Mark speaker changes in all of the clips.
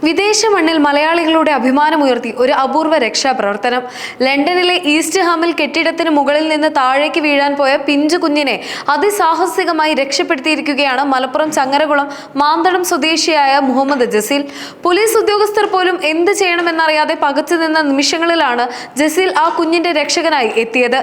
Speaker 1: വിദേശ മണ്ണിൽ മലയാളികളുടെ അഭിമാനമുയർത്തി ഒരു അപൂർവ രക്ഷാപ്രവർത്തനം. ലണ്ടനിലെ ഈസ്റ്റ് ഹാമിൽ കെട്ടിടത്തിന് മുകളിൽ നിന്ന് താഴേക്ക് വീഴാൻ പോയ പിഞ്ചു കുഞ്ഞിനെ അതിസാഹസികമായി രക്ഷപ്പെടുത്തിയിരിക്കുകയാണ് മലപ്പുറം ചങ്ങരകുളം മാന്തളം സ്വദേശിയായ മുഹമ്മദ് ജസീൽ. പോലീസ് ഉദ്യോഗസ്ഥർ പോലും എന്ത് ചെയ്യണമെന്നറിയാതെ പകച്ചു നിന്ന നിമിഷങ്ങളിലാണ് ജസീൽ ആ കുഞ്ഞിന്റെ രക്ഷകനായി എത്തിയത്.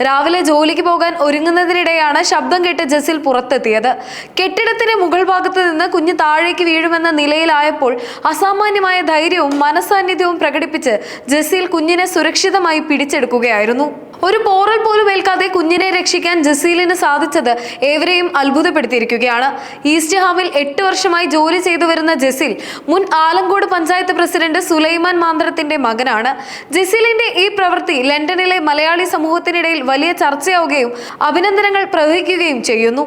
Speaker 1: രാവിലെ ജോലിക്ക് പോകാൻ ഒരുങ്ങുന്നതിനിടെയാണ് ശബ്ദം കേട്ട് ജസീൽ പുറത്തെത്തിയത്. കെട്ടിടത്തിന്റെ മുകൾ ഭാഗത്ത് നിന്ന് കുഞ്ഞ് താഴേക്ക് വീഴുമെന്ന നിലയിലായപ്പോൾ അസാമാന്യമായ ധൈര്യവും മനസാന്നിധ്യവും പ്രകടിപ്പിച്ച് ജസീൽ കുഞ്ഞിനെ സുരക്ഷിതമായി പിടിച്ചെടുക്കുകയായിരുന്നു. ഒരു പോറൽ പോലും ഏൽക്കാതെ കുഞ്ഞിനെ രക്ഷിക്കാൻ ജസീലിന് സാധിച്ചത് ഏവരെയും അത്ഭുതപ്പെടുത്തിയിരിക്കുകയാണ്. ഈസ്റ്റ് ഹാമിൽ 8 വർഷമായി ജോലി ചെയ്തു വരുന്ന ജസീൽ മുൻ ആലങ്കോട് പഞ്ചായത്ത് പ്രസിഡന്റ് സുലൈമാൻ മാന്തരത്തിന്റെ മകനാണ്. ജസീലിന്റെ ഈ പ്രവൃത്തി ലണ്ടനിലെ മലയാളി സമൂഹത്തിനിടയിൽ വലിയ ചർച്ചയാവുകയും അഭിനന്ദനങ്ങൾ പ്രവഹിക്കുകയും ചെയ്യുന്നു.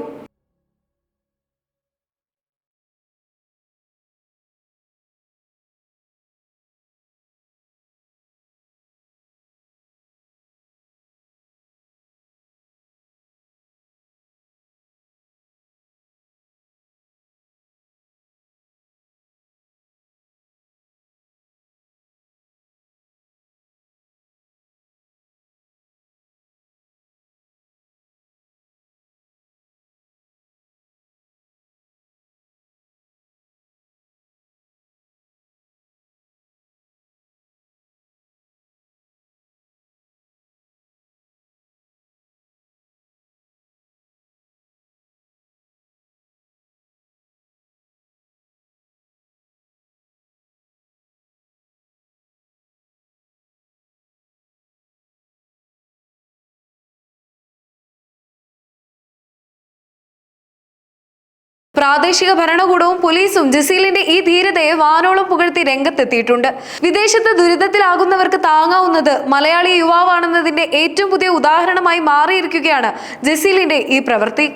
Speaker 1: പ്രാദേശിക ഭരണകൂടവും പോലീസും ജസീലിന്റെ ഈ ധീരതയെ വാനോളം പുകഴ്ത്തി രംഗത്തെത്തിയിട്ടുണ്ട്. വിദേശത്ത് ദുരിതത്തിലാകുന്നവർക്ക് താങ്ങാവുന്നത് മലയാളി യുവാവാണെന്നതിന്റെ ഏറ്റവും പുതിയ ഉദാഹരണമായി മാറിയിരിക്കുകയാണ് ജസീലിന്റെ ഈ പ്രവൃത്തി.